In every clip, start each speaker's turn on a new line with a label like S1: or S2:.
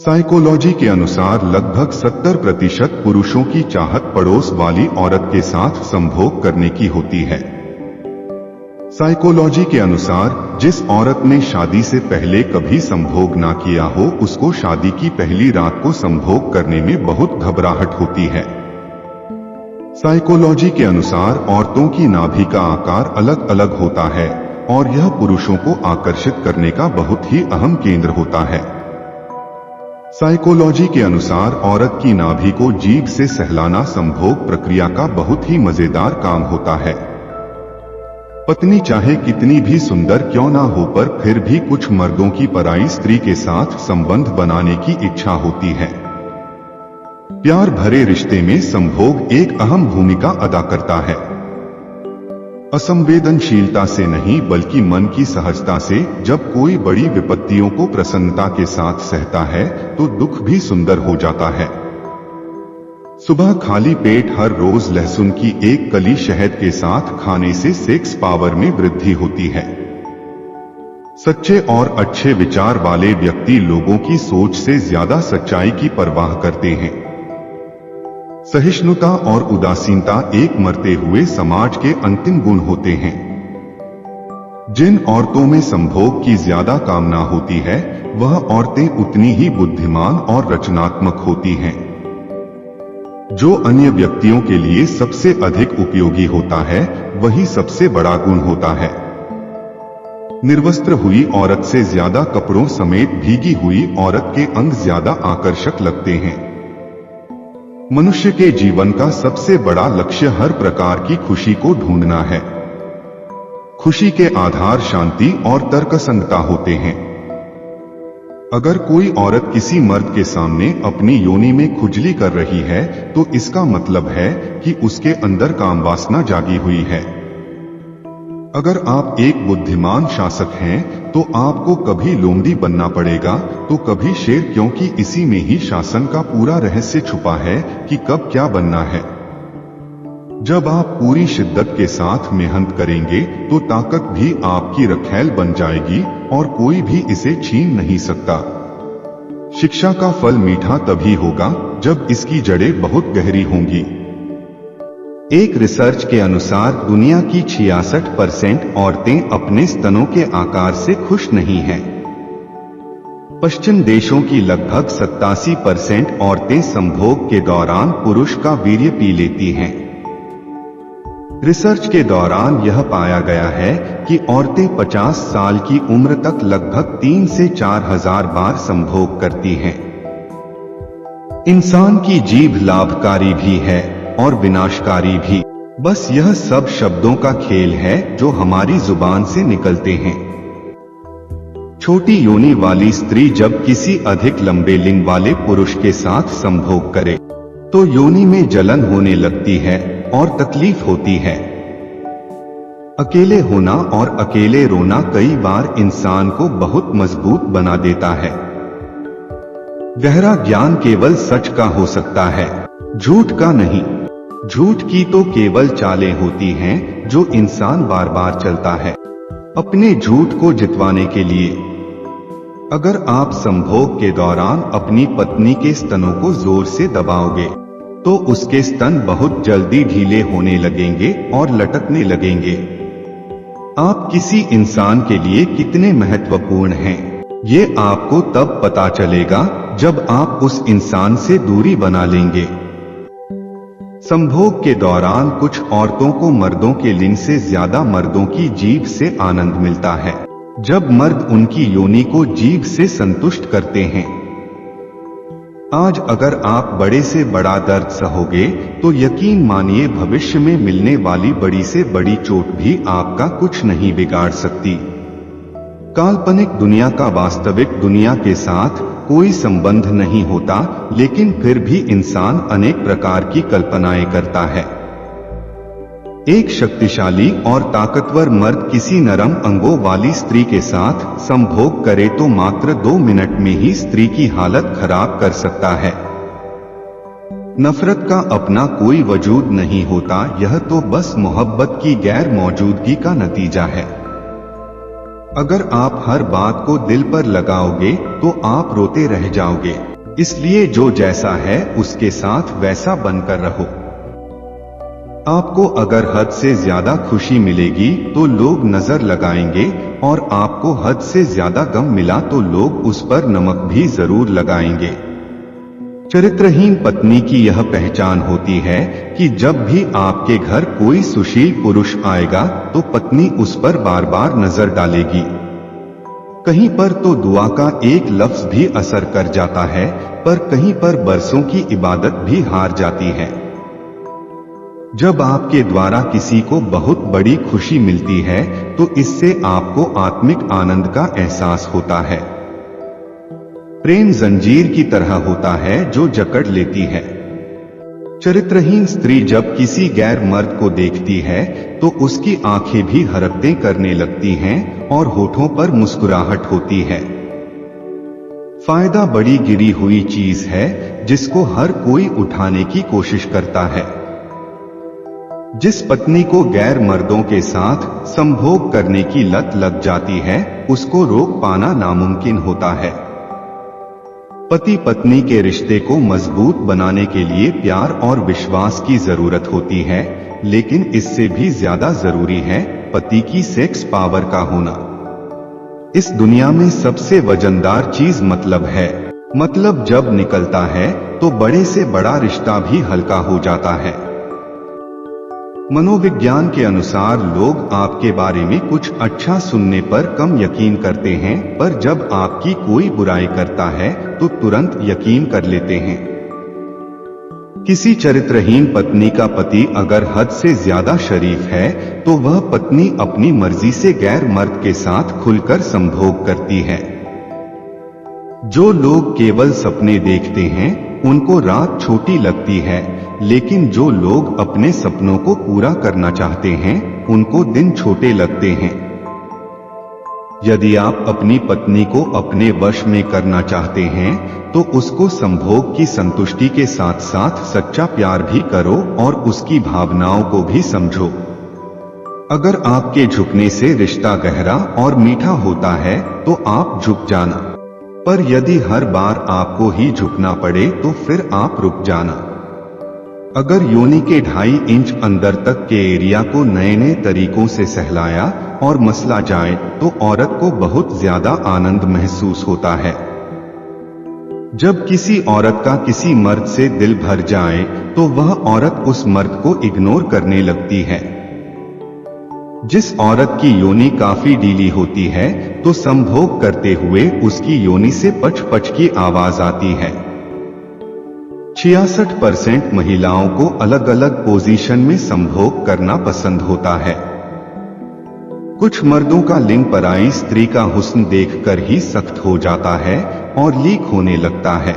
S1: Psychology के अनुसार लगभग 70% पुरुषों की चाहत पड़ोस वाली औरत के साथ संभोग करने की होती है। साइकोलॉजी के अनुसार जिस औरत ने शादी से पहले कभी संभोग ना किया हो उसको शादी की पहली रात को संभोग करने में बहुत घबराहट होती है। साइकोलॉजी के अनुसार औरतों की नाभि का आकार अलग अलग होता है और यह पुरुषों को आकर्षित करने का बहुत ही अहम केंद्र होता है। साइकोलॉजी के अनुसार औरत की नाभि को जीभ से सहलाना संभोग प्रक्रिया का बहुत ही मजेदार काम होता है। पत्नी चाहे कितनी भी सुंदर क्यों ना हो पर फिर भी कुछ मर्दों की पराई स्त्री के साथ संबंध बनाने की इच्छा होती है। प्यार भरे रिश्ते में संभोग एक अहम भूमिका अदा करता है। असंवेदनशीलता से नहीं बल्कि मन की सहजता से जब कोई बड़ी विपत्तियों को प्रसन्नता के साथ सहता है तो दुख भी सुंदर हो जाता है। सुबह खाली पेट हर रोज लहसुन की एक कली शहद के साथ खाने से सेक्स पावर में वृद्धि होती है। सच्चे और अच्छे विचार वाले व्यक्ति लोगों की सोच से ज्यादा सच्चाई की परवाह करते हैं। सहिष्णुता और उदासीनता एक मरते हुए समाज के अंतिम गुण होते हैं। जिन औरतों में संभोग की ज्यादा कामना होती है वह औरतें उतनी ही बुद्धिमान और रचनात्मक होती हैं। जो अन्य व्यक्तियों के लिए सबसे अधिक उपयोगी होता है वही सबसे बड़ा गुण होता है। निर्वस्त्र हुई औरत से ज्यादा कपड़ों समेत भीगी हुई औरत के अंग ज्यादा आकर्षक लगते हैं। मनुष्य के जीवन का सबसे बड़ा लक्ष्य हर प्रकार की खुशी को ढूंढना है। खुशी के आधार शांति और तर्कसंगता होते हैं। अगर कोई औरत किसी मर्द के सामने अपनी योनि में खुजली कर रही है तो इसका मतलब है कि उसके अंदर काम वासना जागी हुई है। अगर आप एक बुद्धिमान शासक हैं तो आपको कभी लोमड़ी बनना पड़ेगा तो कभी शेर, क्योंकि इसी में ही शासन का पूरा रहस्य छुपा है कि कब क्या बनना है। जब आप पूरी शिद्दत के साथ मेहनत करेंगे तो ताकत भी आपकी रखैल बन जाएगी और कोई भी इसे छीन नहीं सकता। शिक्षा का फल मीठा तभी होगा जब इसकी जड़ें बहुत गहरी होंगी। एक रिसर्च के अनुसार दुनिया की 66% औरतें अपने स्तनों के आकार से खुश नहीं हैं। पश्चिम देशों की लगभग 87% औरतें संभोग के दौरान पुरुष का वीर्य पी लेती हैं। रिसर्च के दौरान यह पाया गया है कि औरतें 50 साल की उम्र तक लगभग 3 से 4 हजार बार संभोग करती हैं। इंसान की जीभ लाभकारी भी है और विनाशकारी भी। बस यह सब शब्दों का खेल है जो हमारी जुबान से निकलते हैं। छोटी योनि वाली स्त्री जब किसी अधिक लंबे लिंग वाले पुरुष के साथ संभोग करे तो योनि में जलन होने लगती है और तकलीफ होती है। अकेले होना और अकेले रोना कई बार इंसान को बहुत मजबूत बना देता है। गहरा ज्ञान केवल सच का हो सकता है, झूठ का नहीं। झूठ की तो केवल चालें होती हैं जो इंसान बार बार चलता है अपने झूठ को जितवाने के लिए। अगर आप संभोग के दौरान अपनी पत्नी के स्तनों को जोर से दबाओगे तो उसके स्तन बहुत जल्दी ढीले होने लगेंगे और लटकने लगेंगे। आप किसी इंसान के लिए कितने महत्वपूर्ण हैं ये आपको तब पता चलेगा जब आप उस इंसान से दूरी बना लेंगे। संभोग के दौरान कुछ औरतों को मर्दों के लिंग से ज्यादा मर्दों की जीभ से आनंद मिलता है जब मर्द उनकी योनि को जीभ से संतुष्ट करते हैं। आज अगर आप बड़े से बड़ा दर्द सहोगे तो यकीन मानिए भविष्य में मिलने वाली बड़ी से बड़ी चोट भी आपका कुछ नहीं बिगाड़ सकती। काल्पनिक दुनिया का वास्तविक दुनिया के साथ कोई संबंध नहीं होता, लेकिन फिर भी इंसान अनेक प्रकार की कल्पनाएं करता है। एक शक्तिशाली और ताकतवर मर्द किसी नरम अंगों वाली स्त्री के साथ संभोग करे तो मात्र 2 मिनट में ही स्त्री की हालत खराब कर सकता है। नफरत का अपना कोई वजूद नहीं होता, यह तो बस मोहब्बत की गैर मौजूदगी का नतीजा है। अगर आप हर बात को दिल पर लगाओगे तो आप रोते रह जाओगे। इसलिए जो जैसा है उसके साथ वैसा बनकर रहो। आपको अगर हद से ज्यादा खुशी मिलेगी तो लोग नजर लगाएंगे, और आपको हद से ज्यादा गम मिला तो लोग उस पर नमक भी जरूर लगाएंगे। चरित्रहीन पत्नी की यह पहचान होती है कि जब भी आपके घर कोई सुशील पुरुष आएगा तो पत्नी उस पर बार बार नजर डालेगी। कहीं पर तो दुआ का एक लफ्ज भी असर कर जाता है, पर कहीं पर बरसों की इबादत भी हार जाती है। जब आपके द्वारा किसी को बहुत बड़ी खुशी मिलती है तो इससे आपको आत्मिक आनंद का एहसास होता है। प्रेम जंजीर की तरह होता है जो जकड़ लेती है। चरित्रहीन स्त्री जब किसी गैर मर्द को देखती है तो उसकी आंखें भी हरकतें करने लगती हैं और होठों पर मुस्कुराहट होती है। फायदा बड़ी गिरी हुई चीज है जिसको हर कोई उठाने की कोशिश करता है। जिस पत्नी को गैर मर्दों के साथ संभोग करने की लत लग जाती है उसको रोक पाना नामुमकिन होता है। पति पत्नी के रिश्ते को मजबूत बनाने के लिए प्यार और विश्वास की जरूरत होती है, लेकिन इससे भी ज्यादा जरूरी है पति की सेक्स पावर का होना। इस दुनिया में सबसे वजनदार चीज मतलब है। मतलब जब निकलता है तो बड़े से बड़ा रिश्ता भी हल्का हो जाता है। मनोविज्ञान के अनुसार लोग आपके बारे में कुछ अच्छा सुनने पर कम यकीन करते हैं, पर जब आपकी कोई बुराई करता है तो तुरंत यकीन कर लेते हैं। किसी चरित्रहीन पत्नी का पति अगर हद से ज्यादा शरीफ है तो वह पत्नी अपनी मर्जी से गैर मर्द के साथ खुलकर संभोग करती है। जो लोग केवल सपने देखते हैं उनको रात छोटी लगती है, लेकिन जो लोग अपने सपनों को पूरा करना चाहते हैं उनको दिन छोटे लगते हैं। यदि आप अपनी पत्नी को अपने वश में करना चाहते हैं तो उसको संभोग की संतुष्टि के साथ साथ सच्चा प्यार भी करो और उसकी भावनाओं को भी समझो। अगर आपके झुकने से रिश्ता गहरा और मीठा होता है तो आप झुक जाना, पर यदि हर बार आपको ही झुकना पड़े तो फिर आप रुक जाना। अगर योनि के 2.5 इंच अंदर तक के एरिया को नए नए तरीकों से सहलाया और मसला जाए तो औरत को बहुत ज्यादा आनंद महसूस होता है। जब किसी औरत का किसी मर्द से दिल भर जाए तो वह औरत उस मर्द को इग्नोर करने लगती है। जिस औरत की योनि काफी ढीली होती है तो संभोग करते हुए उसकी योनि से पच पच की आवाज आती है। 66% महिलाओं को अलग अलग पोजीशन में संभोग करना पसंद होता है। कुछ मर्दों का लिंग पराई स्त्री का हुस्न देखकर ही सख्त हो जाता है और लीक होने लगता है।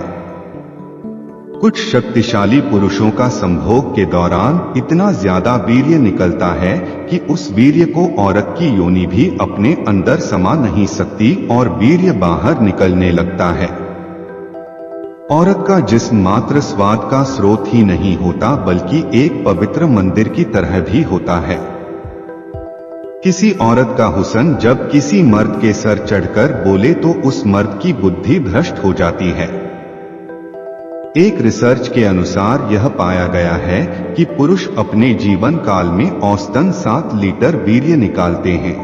S1: कुछ शक्तिशाली पुरुषों का संभोग के दौरान इतना ज्यादा वीर्य निकलता है कि उस वीर्य को औरत की योनि भी अपने अंदर समा नहीं सकती और वीर्य बाहर निकलने लगता है। औरत का जिस्म मात्र स्वाद का स्रोत ही नहीं होता बल्कि एक पवित्र मंदिर की तरह भी होता है। किसी औरत का हुस्न जब किसी मर्द के सर चढ़कर बोले तो उस मर्द की बुद्धि भ्रष्ट हो जाती है। एक रिसर्च के अनुसार यह पाया गया है कि पुरुष अपने जीवन काल में औसतन 7 लीटर वीर्य निकालते हैं।